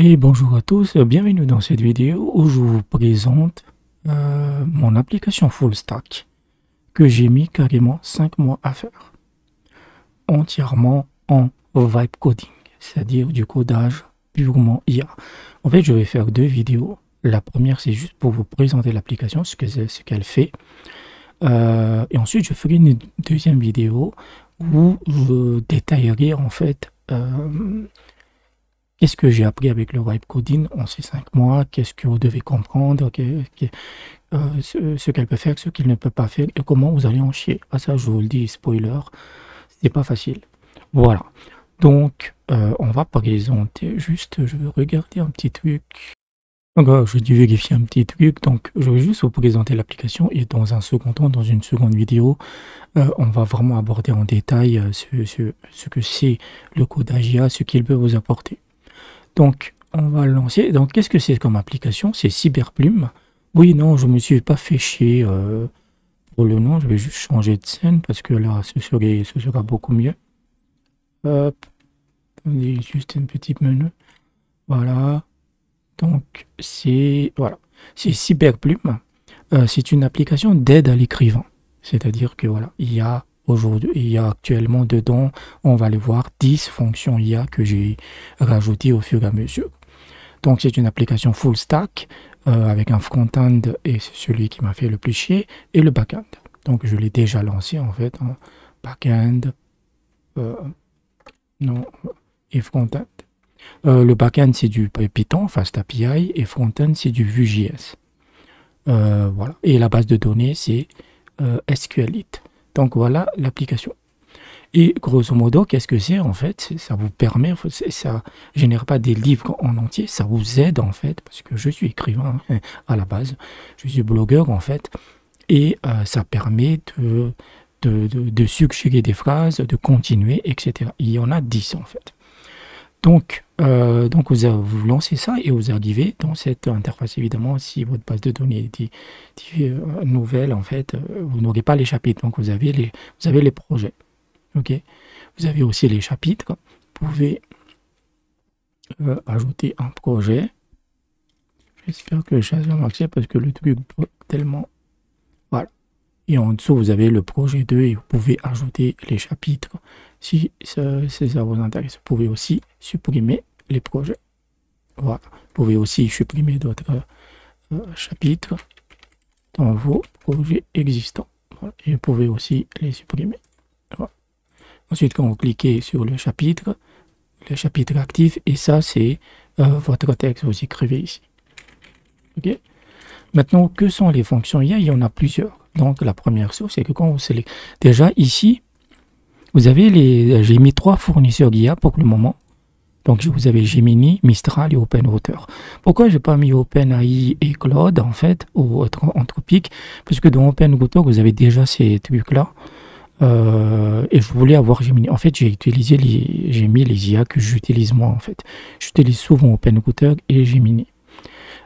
Et bonjour à tous, bienvenue dans cette vidéo où je vous présente mon application Full Stack que j'ai mis carrément 5 mois à faire, entièrement en vibe coding, c'est-à-dire du codage purement IA. En fait, je vais faire deux vidéos. La première, c'est juste pour vous présenter l'application, ce qu'elle fait. Et ensuite, je ferai une deuxième vidéo où je détaillerai en fait qu'est-ce que j'ai appris avec le vibe coding en ces 5 mois, qu'est-ce que vous devez comprendre, ce qu'elle peut faire, ce qu'il ne peut pas faire, et comment vous allez en chier. Ah ça, je vous le dis, spoiler, c'est pas facile. Voilà. Donc, on va présenter juste, je vais regarder un petit truc. Donc, je dû vérifier un petit truc, donc je vais juste vous présenter l'application et dans un second temps, dans une seconde vidéo, on va vraiment aborder en détail ce que c'est le codage IA, ce qu'il peut vous apporter. Donc, on va le lancer. Donc, qu'est-ce que c'est comme application? C'est Cyberplume. Oui, non, je ne me suis pas fait chier pour le nom. Je vais juste changer de scène parce que là, ce sera beaucoup mieux. Hop. Attendez, juste un petit menu. Voilà. Donc, c'est Cyberplume. C'est une application d'aide à l'écrivain. C'est-à-dire que voilà, il y a actuellement dedans, on va le voir, 10 fonctions IA que j'ai rajoutées au fur et à mesure. Donc c'est une application full stack avec un front-end et c'est celui qui m'a fait le plus chier et le back-end. Donc je l'ai déjà lancé en fait, hein, back-end et front-end. Le back-end c'est du Python, Fast API et front-end c'est du Vue.js. Voilà. Et la base de données c'est SQLite. Donc voilà l'application. Et grosso modo, qu'est-ce que c'est en fait? Ça vous permet, ça génère pas des livres en entier, ça vous aide en fait, parce que je suis écrivain hein, à la base, je suis blogueur en fait, et ça permet de suggérer des phrases, de continuer, etc. Il y en a 10 en fait. Donc vous lancez ça et vous arrivez dans cette interface. Évidemment, si votre base de données est nouvelle, en fait, vous n'aurez pas les chapitres. Donc, vous avez les projets. OK? Vous avez aussi les chapitres. Vous pouvez ajouter un projet. J'espère que le chat va marcher parce que le truc est tellement... Voilà. Et en dessous, vous avez le projet 2 et vous pouvez ajouter les chapitres. Si ça vous intéresse, vous pouvez aussi supprimer les projets. Voilà. Vous pouvez aussi supprimer d'autres chapitres dans vos projets existants. Voilà. Et vous pouvez aussi les supprimer. Voilà. Ensuite, quand vous cliquez sur le chapitre actif, et ça, c'est votre texte, vous écrivez ici. OK? Maintenant, que sont les fonctions IA? Il y en a plusieurs. Donc, la première chose, c'est que quand vous sélectionnez... Déjà, ici, vous avez j'ai mis 3 fournisseurs d'IA pour le moment. Donc, vous avez Gemini, Mistral et OpenRouter. Pourquoi je n'ai pas mis OpenAI et Claude, en fait, ou Anthropic? Parce que dans OpenRouter, vous avez déjà ces trucs-là. Et je voulais avoir Gemini. En fait, j'ai mis les IA que j'utilise moi, en fait. J'utilise souvent OpenRouter et Gemini.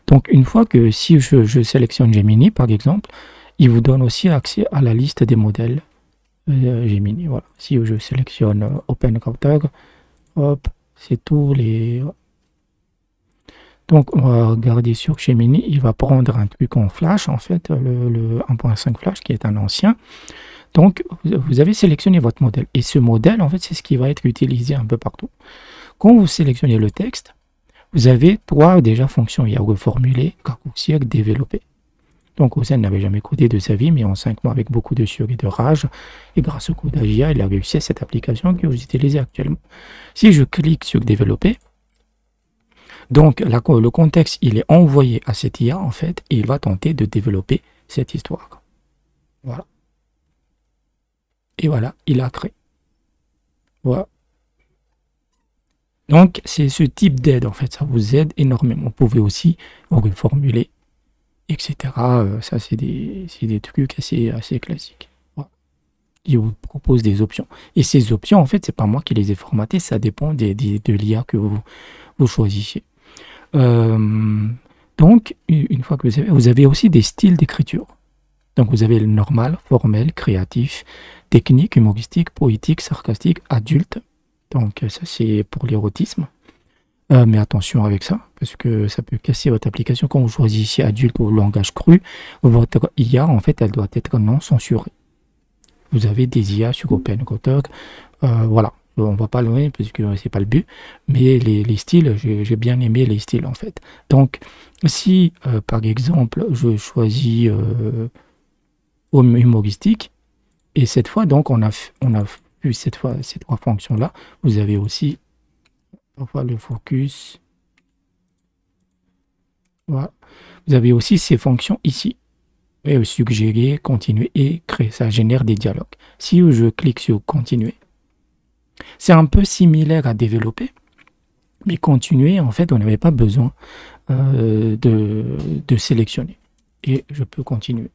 Donc, une fois que si je sélectionne Gemini, par exemple, il vous donne aussi accès à la liste des modèles Gemini. Voilà. Si je sélectionne OpenRouter, hop, c'est tous les... Donc, on va regarder sur Gemini. Il va prendre un truc en flash, en fait, le 1.5 flash, qui est un ancien. Donc, vous avez sélectionné votre modèle. Et ce modèle, en fait, c'est ce qui va être utilisé un peu partout. Quand vous sélectionnez le texte, vous avez 3 déjà fonctions. Il y a reformuler, raccourcir, développer. Donc, Hossein n'avait jamais codé de sa vie, mais en 5 mois, avec beaucoup de sueur et de rage, et grâce au codage IA, il a réussi à cette application que vous utilisez actuellement. Si je clique sur développer, donc le contexte, il est envoyé à cette IA, en fait, et il va tenter de développer cette histoire. Voilà. Et voilà, il a créé. Voilà. Donc, c'est ce type d'aide, en fait, ça vous aide énormément. Vous pouvez aussi reformuler, etc. Ça, c'est des trucs assez classiques. Voilà. Il vous propose des options. Et ces options, en fait, c'est pas moi qui les ai formatées, ça dépend de l'IA que vous choisissez. Donc, une fois que vous avez aussi des styles d'écriture. Donc, vous avez le normal, formel, créatif, technique, humoristique, poétique, sarcastique, adulte. Donc, ça, c'est pour l'érotisme. Mais attention avec ça, parce que ça peut casser votre application. Quand vous choisissez adulte ou langage cru, votre IA, en fait, elle doit être non censurée. Vous avez des IA sur OpenCotalk, voilà. On va pas loin parce que c'est pas le but, mais les styles, j'ai bien aimé les styles en fait. Donc, si par exemple je choisis humoristique, et cette fois donc on a vu cette fois ces trois fonctions là, vous avez aussi parfois le focus, voilà. Vous avez aussi ces fonctions ici. Et suggérer, continuer et créer, ça génère des dialogues. Si je clique sur continuer, c'est un peu similaire à développer, mais continuer, en fait, on n'avait pas besoin de sélectionner. Et je peux continuer.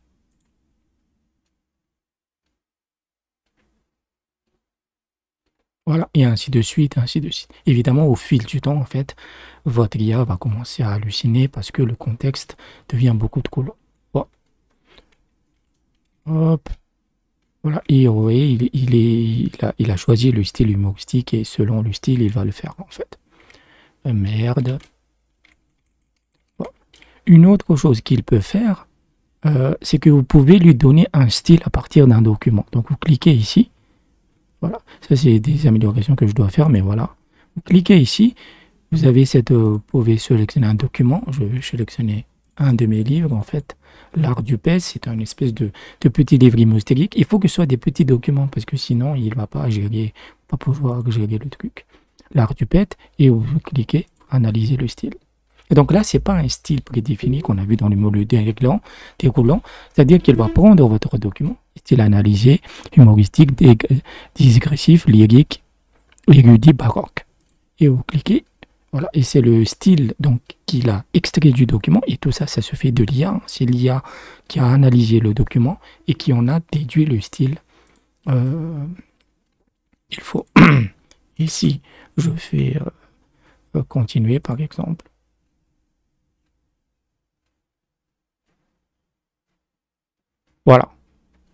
Voilà, et ainsi de suite, ainsi de suite. Évidemment, au fil du temps, en fait, votre IA va commencer à halluciner parce que le contexte devient beaucoup trop long. Bon. Hop. Voilà, et vous voyez, il a choisi le style humoristique et selon le style, il va le faire, en fait. Merde. Une autre chose qu'il peut faire, c'est que vous pouvez lui donner un style à partir d'un document. Donc vous cliquez ici. Voilà, ça c'est des améliorations que je dois faire, mais voilà. Vous cliquez ici, vous avez vous pouvez sélectionner un document. Je vais sélectionner un de mes livres, en fait. L'art du pèse, c'est un espèce de petit livre humoristique. Il faut que ce soit des petits documents, parce que sinon, il ne va pas gérer, pas pouvoir gérer le truc. L'art du pète, et vous cliquez, analyser le style. Et donc là, ce n'est pas un style prédéfini qu'on a vu dans le module déroulant, c'est-à-dire qu'il va prendre votre document, style analysé, humoristique, digressif, lyrique, érudit, baroque. Et vous cliquez, voilà, et c'est le style donc qu'il a extrait du document, et tout ça, ça se fait de l'IA. C'est l'IA qui a analysé le document et qui en a déduit le style. Il faut. Ici, je fais continuer, par exemple. Voilà.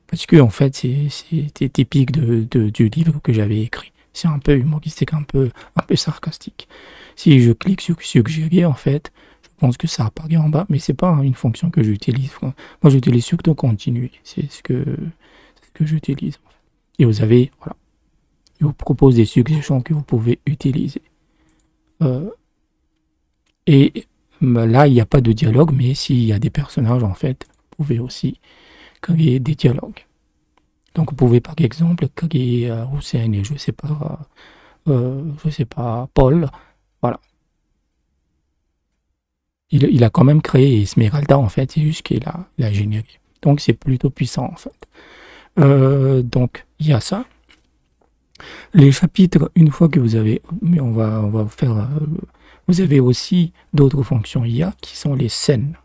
Parce que en fait, c'était typique du livre que j'avais écrit. C'est un peu humoristique, un peu sarcastique. Si je clique sur suggérer, en fait, je pense que ça apparaît en bas, mais c'est pas une fonction que j'utilise. Moi, j'utilise surtout continuer. C'est ce que j'utilise. Et vous avez, voilà, il vous propose des suggestions que vous pouvez utiliser. Et là, il n'y a pas de dialogue, mais s'il y a des personnages, en fait, vous pouvez aussi créer des dialogues. Donc, vous pouvez par exemple créer Hussein et je sais pas, Paul. Voilà. Il a quand même créé Esmeralda, en fait, c'est juste qu'il a généré. Donc, c'est plutôt puissant, en fait. Donc, il y a ça. Les chapitres, une fois que vous avez, mais on va faire, vous avez aussi d'autres fonctions IA qui sont les scènes.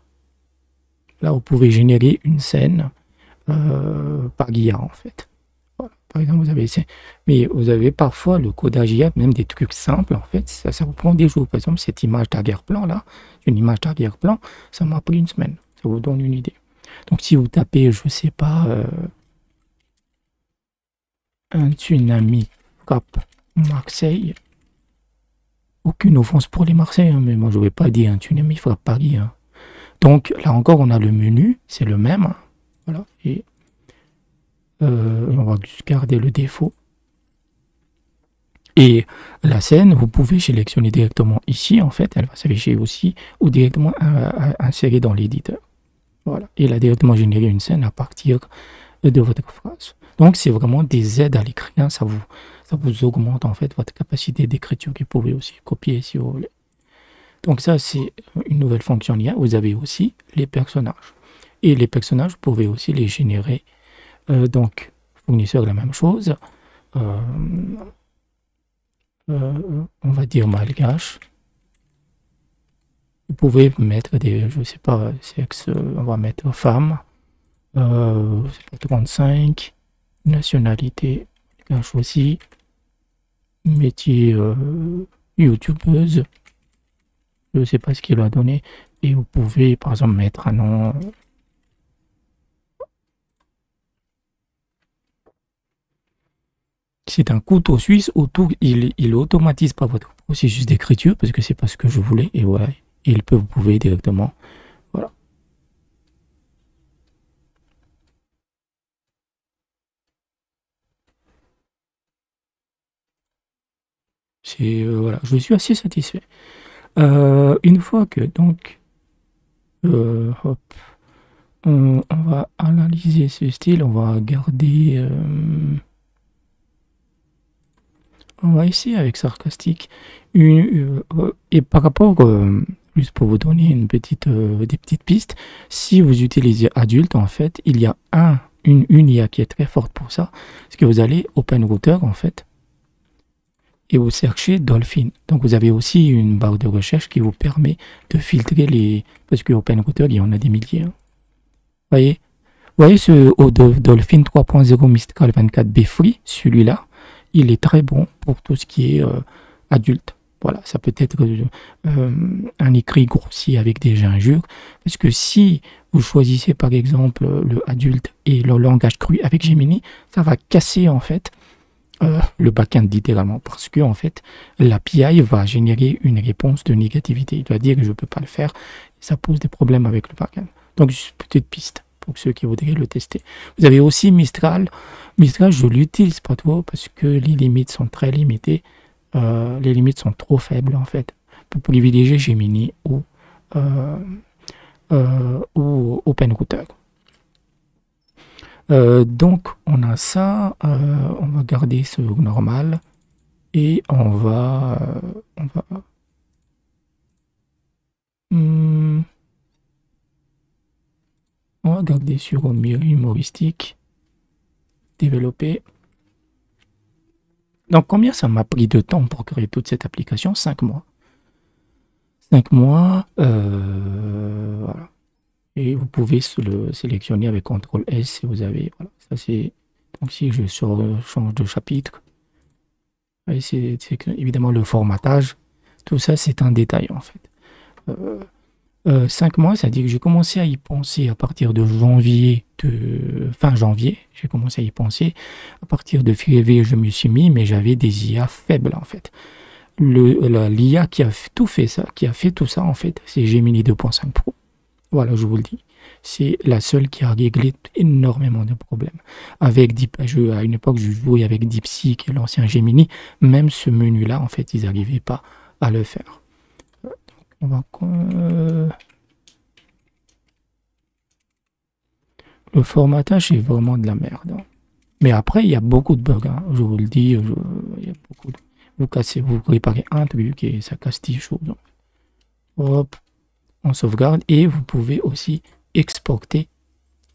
Là, vous pouvez générer une scène par IA, en fait. Voilà. Par exemple, mais vous avez parfois le codage IA, même des trucs simples, en fait, ça vous prend des jours. Par exemple, cette image d'arrière-plan, là, une image d'arrière-plan, ça m'a pris une semaine. Ça vous donne une idée. Donc, si vous tapez, je sais pas, un tsunami frappe Marseille, aucune offense pour les Marseillais, hein, mais moi, je ne vais pas dire un tsunami frappe Paris. Hein. Donc, là encore, on a le menu, c'est le même. Hein. Voilà, et on va juste garder le défaut. Et la scène, vous pouvez sélectionner directement ici, en fait, elle va s'afficher aussi, ou directement insérer dans l'éditeur. Voilà, et elle a directement généré une scène à partir de votre phrase. Donc, c'est vraiment des aides à l'écrire, ça vous augmente en fait votre capacité d'écriture que vous pouvez aussi copier si vous voulez. Donc ça, c'est une nouvelle fonction IA. Vous avez aussi les personnages. Et les personnages, vous pouvez aussi les générer. Donc, fournisseur, la même chose. On va dire malgache. Vous pouvez mettre des, je sais pas, sexe, on va mettre femme. 35. Nationalité, malgache aussi. Métier, youtubeuse. Je ne sais pas ce qu'il a donné. Et vous pouvez, par exemple, mettre un nom. C'est un couteau suisse, il automatise pas votre processus d'écriture parce que c'est pas ce que je voulais. Et voilà, vous pouvez directement, voilà. Voilà, je suis assez satisfait. Une fois que donc, hop, on va analyser ce style, on va garder, on va essayer avec sarcastique. Et par rapport, juste pour vous donner des petites pistes, si vous utilisez adulte, en fait, il y a une IA qui est très forte pour ça, c'est que vous allez Open Router, en fait, et vous cherchez Dolphin. Donc vous avez aussi une barre de recherche qui vous permet de filtrer les... Parce que Open Router, il y en a des milliers. Hein. Vous voyez Dolphin 3.0 Mistral 24B Free, celui-là, il est très bon pour tout ce qui est adulte. Voilà, ça peut être un écrit grossier avec des injures. Parce que si vous choisissez par exemple le adulte et le langage cru avec Gemini, ça va casser en fait le backend littéralement. Parce que en fait, l'API va générer une réponse de négativité. Il va dire que je ne peux pas le faire. Ça pose des problèmes avec le backend. Donc, juste petite piste pour ceux qui voudraient le tester. Vous avez aussi Mistral. Mistral, je ne l'utilise pas trop parce que les limites sont très limitées. Les limites sont trop faibles en fait. Pour privilégier Gemini ou OpenRouter. Donc, on a ça. On va garder ce normal. Et on va garder sur humoristique. Développer. Donc, combien ça m'a pris de temps pour créer toute cette application? 5 mois. 5 mois, voilà. Et vous pouvez le sélectionner avec CTRL S si vous avez, voilà, ça c'est, donc si je change de chapitre, c'est évidemment le formatage, tout ça c'est un détail en fait. 5 mois, c'est-à-dire que j'ai commencé à y penser à partir de fin janvier, j'ai commencé à y penser. À partir de février, je me suis mis, mais j'avais des IA faibles en fait. L'IA qui a tout fait ça en fait, c'est Gemini 2.5 Pro. Voilà, je vous le dis. C'est la seule qui a réglé énormément de problèmes. À une époque, je jouais avec DeepSeek et l'ancien Gemini. Même ce menu-là, en fait, ils n'arrivaient pas à le faire. On va... Le formatage est vraiment de la merde. Hein. Mais après, il y a beaucoup de bugs. Hein. Je vous le dis, il y a beaucoup de... Vous réparez un truc et ça casse 10 choses. Hop, on sauvegarde et vous pouvez aussi exporter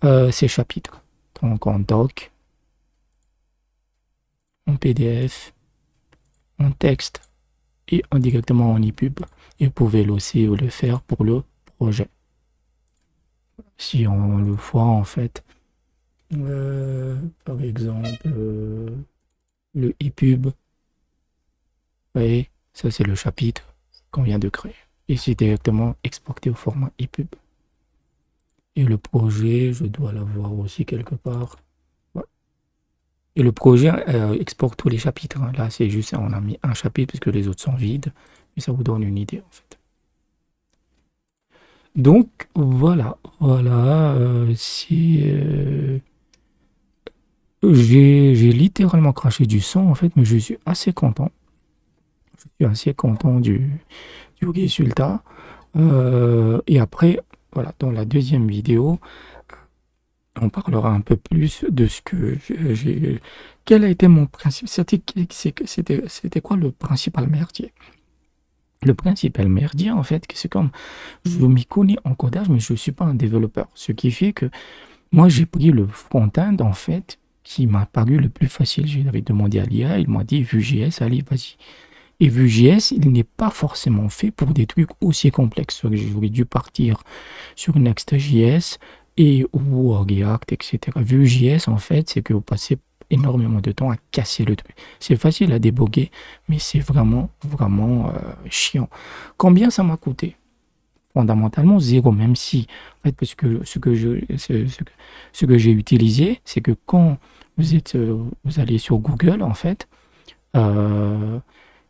ces chapitres. Donc en doc, en PDF, en texte et directement en EPUB. Et vous pouvez aussi le faire pour le projet. Si on le voit en fait, par exemple, le EPUB, vous voyez, ça c'est le chapitre qu'on vient de créer. Et c'est directement exporté au format EPUB. Et le projet, je dois l'avoir aussi quelque part. Ouais. Et le projet exporte tous les chapitres. Hein. Là, c'est juste, on a mis un chapitre puisque les autres sont vides. Mais ça vous donne une idée en fait. Donc, voilà. J'ai littéralement craché du sang en fait, mais je suis assez content. Je suis assez content du résultat. Et après, voilà, dans la deuxième vidéo, on parlera un peu plus de ce que j'ai... Quel a été mon principe? C'était quoi le principal merdier? Le principal merdier, en fait, c'est comme... Je m'y connais en codage, mais je ne suis pas un développeur. Ce qui fait que moi, j'ai pris le front-end, en fait, qui m'a paru le plus facile. J'avais demandé à l'IA, il m'a dit, Vue.js, allez, vas-y. Et Vue.js, il n'est pas forcément fait pour des trucs aussi complexes. J'aurais dû partir sur Next.js ou React, etc. Vue.js, en fait, c'est que vous passez énormément de temps à casser le truc. C'est facile à déboguer, mais c'est vraiment chiant. Combien ça m'a coûté? fondamentalement zéro, même si, en fait, parce que ce que j'ai utilisé, c'est que quand vous allez sur Google, en fait, euh,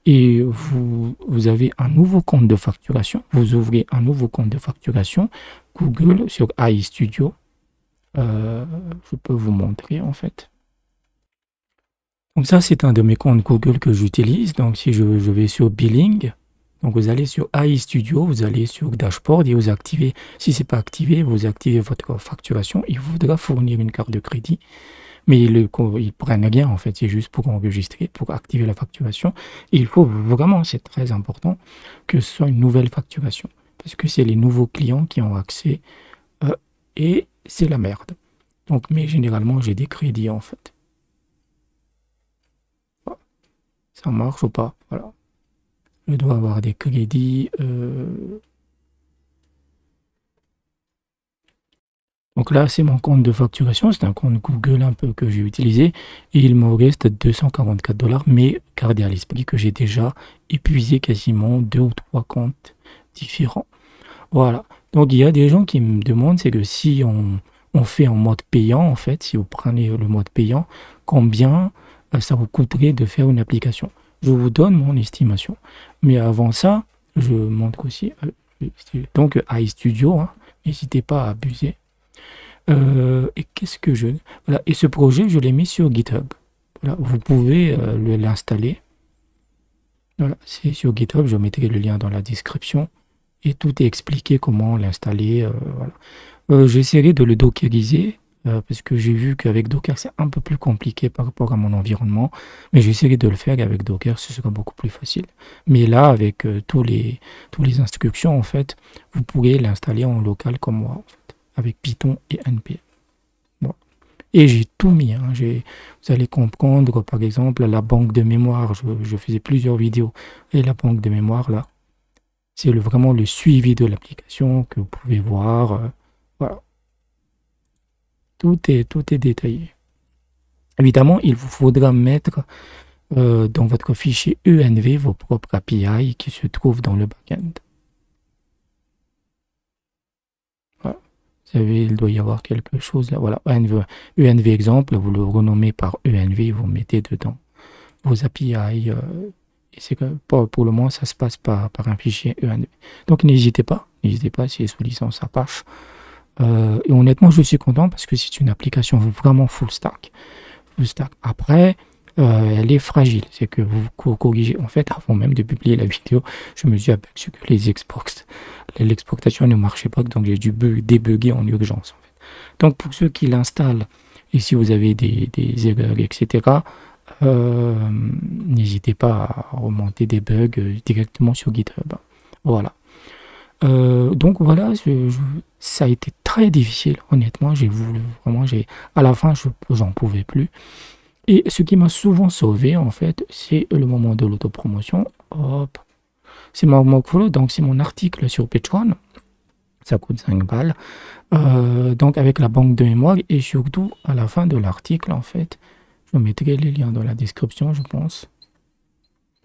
et vous avez un nouveau compte de facturation, vous ouvrez un nouveau compte de facturation, Google sur AI Studio, je peux vous montrer, en fait. Donc ça, c'est un de mes comptes Google que j'utilise. Donc si je vais sur Billing, donc vous allez sur AI Studio, vous allez sur Dashboard et vous activez, si ce n'est pas activé, vous activez votre facturation. Il voudra fournir une carte de crédit, mais ils ne prennent rien en fait, c'est juste pour enregistrer, pour activer la facturation. Et il faut vraiment, c'est très important, que ce soit une nouvelle facturation, parce que c'est les nouveaux clients qui ont accès et c'est la merde. Donc, mais généralement, j'ai des crédits en fait. Ça marche ou pas? Voilà. Je dois avoir des crédits. Donc là, c'est mon compte de facturation. C'est un compte Google un peu que j'ai utilisé. Et il me reste 244 $. Mais gardez à l'esprit que j'ai déjà épuisé quasiment 2 ou 3 comptes différents. Voilà. Donc il y a des gens qui me demandent, c'est que si on fait en mode payant, en fait, si vous prenez le mode payant, combien ça vous coûterait de faire une application? Je vous donne mon estimation. Mais avant ça, je montre aussi. Donc, iStudio, hein, n'hésitez pas à abuser. Et qu'est-ce que je... Voilà. Et ce projet, je l'ai mis sur GitHub. Voilà. Vous pouvez l'installer. Voilà. C'est sur GitHub. Je mettrai le lien dans la description. Et tout est expliqué comment l'installer. Voilà. J'essaierai de le dockeriser. Parce que j'ai vu qu'avec Docker, c'est un peu plus compliqué par rapport à mon environnement. Mais j'essaierai de le faire avec Docker, ce sera beaucoup plus facile. Mais là, avec tous les instructions, en fait, vous pourrez l'installer en local comme moi, en fait, avec Python et NPM. Bon. Et j'ai tout mis. Hein. Vous allez comprendre, par exemple, la banque de mémoire. Je faisais plusieurs vidéos. Et la banque de mémoire, là, c'est vraiment le suivi de l'application que vous pouvez voir. Voilà. Tout est détaillé. Évidemment, il vous faudra mettre dans votre fichier ENV vos propres API qui se trouvent dans le backend. Voilà. Vous savez, il doit y avoir quelque chose là. Voilà, ENV exemple, vous le renommez par ENV, vous mettez dedans vos API. Et c'est que pour le moment, ça se passe par un fichier ENV. Donc n'hésitez pas si c'est sous licence Apache. Et honnêtement, je suis content parce que c'est une application vraiment full stack. Après, elle est fragile. C'est que vous corrigez. En fait, avant même de publier la vidéo, je me suis aperçu que l'exportation ne marchait pas. Donc, j'ai dû débugger en urgence. En fait. Donc, pour ceux qui l'installent, et si vous avez des erreurs, etc., n'hésitez pas à remonter des bugs directement sur GitHub. Voilà. Donc voilà, ça a été très difficile, honnêtement, à la fin, j'en pouvais plus. Et ce qui m'a souvent sauvé, en fait, c'est le moment de l'autopromotion. Hop, c'est mon workflow, donc c'est mon article sur Patreon, ça coûte 5 balles. Donc avec la banque de mémoire, et surtout, à la fin de l'article, en fait, je mettrai les liens dans la description, je pense.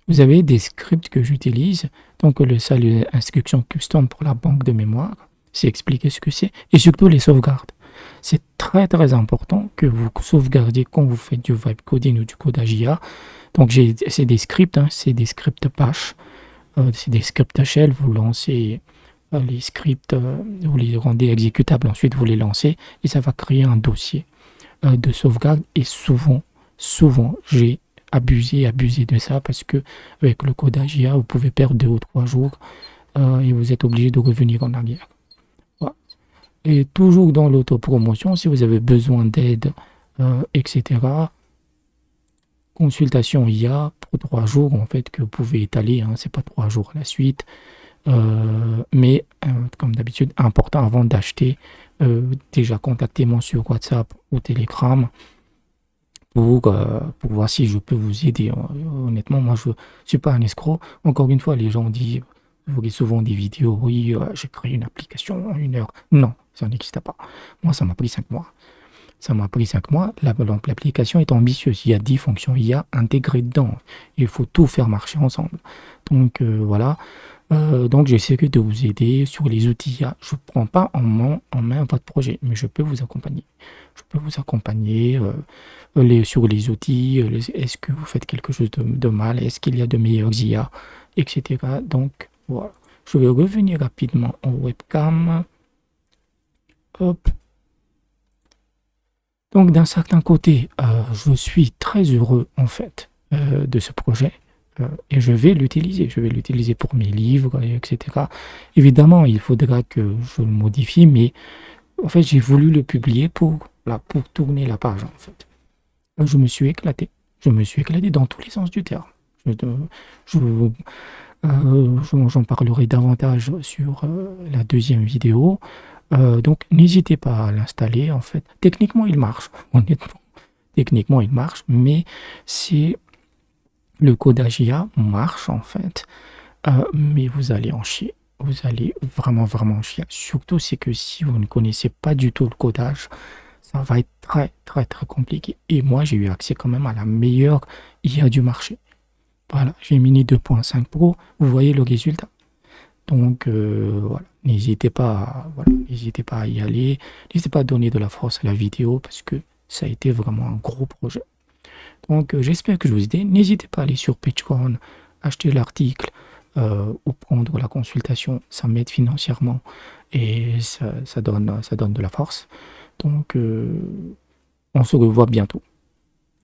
Vous avez des scripts que j'utilise, donc le salut instruction custom pour la banque de mémoire, c'est expliquer ce que c'est, et surtout les sauvegardes. C'est très très important que vous sauvegardiez quand vous faites du vibe coding ou du codage IA. Donc c'est des scripts, hein, c'est des scripts Bash, c'est des scripts shell, vous lancez les scripts, vous les rendez exécutables, ensuite vous les lancez, et ça va créer un dossier de sauvegarde, et souvent, j'ai abusé de ça parce que avec le codage IA, vous pouvez perdre 2 ou 3 jours et vous êtes obligé de revenir en arrière. Voilà. Et toujours dans l'autopromotion, si vous avez besoin d'aide, etc., consultation IA pour 3 jours, en fait, que vous pouvez étaler, hein, c'est pas 3 jours à la suite, mais comme d'habitude, important avant d'acheter, déjà contactez-moi sur WhatsApp ou Telegram, pour voir si je peux vous aider. Honnêtement, moi, je ne suis pas un escroc. Encore une fois, les gens disent, vous voyez souvent des vidéos, oui, j'ai créé une application en 1 heure. Non, ça n'existe pas. Moi, ça m'a pris 5 mois. L'application est ambitieuse. Il y a 10 fonctions IA intégrées dedans. Il faut tout faire marcher ensemble. Donc, voilà. Donc, j'essaie de vous aider sur les outils IA. Je ne prends pas en main votre projet, mais je peux vous accompagner. Je peux vous accompagner sur les outils. Est-ce que vous faites quelque chose de mal? Est-ce qu'il y a de meilleurs IA, etc. Donc, voilà. Je vais revenir rapidement en webcam. Hop. Donc, d'un certain côté, je suis très heureux, en fait, de ce projet. Et je vais l'utiliser. Je vais l'utiliser pour mes livres, etc. Évidemment, il faudra que je le modifie, mais en fait, j'ai voulu le publier pour tourner la page, en fait. Je me suis éclaté. Je me suis éclaté dans tous les sens du terme. Je, j'en parlerai davantage sur la deuxième vidéo. Donc, n'hésitez pas à l'installer, en fait. Techniquement, il marche, honnêtement. Techniquement, il marche, mais c'est le codage IA marche, en fait. Mais vous allez en chier. Vous allez vraiment, vraiment en chier. Surtout, c'est que si vous ne connaissez pas du tout le codage, ça va être très, très, très compliqué. Et moi, j'ai eu accès quand même à la meilleure IA du marché. Voilà, j'ai Mini 2.5 Pro. Vous voyez le résultat. Donc, voilà, n'hésitez pas à y aller. N'hésitez pas à donner de la force à la vidéo parce que ça a été vraiment un gros projet. Donc, j'espère que je vous ai aidé. N'hésitez pas à aller sur Patreon, acheter l'article ou prendre la consultation. Ça m'aide financièrement et ça donne de la force. Donc, on se revoit bientôt.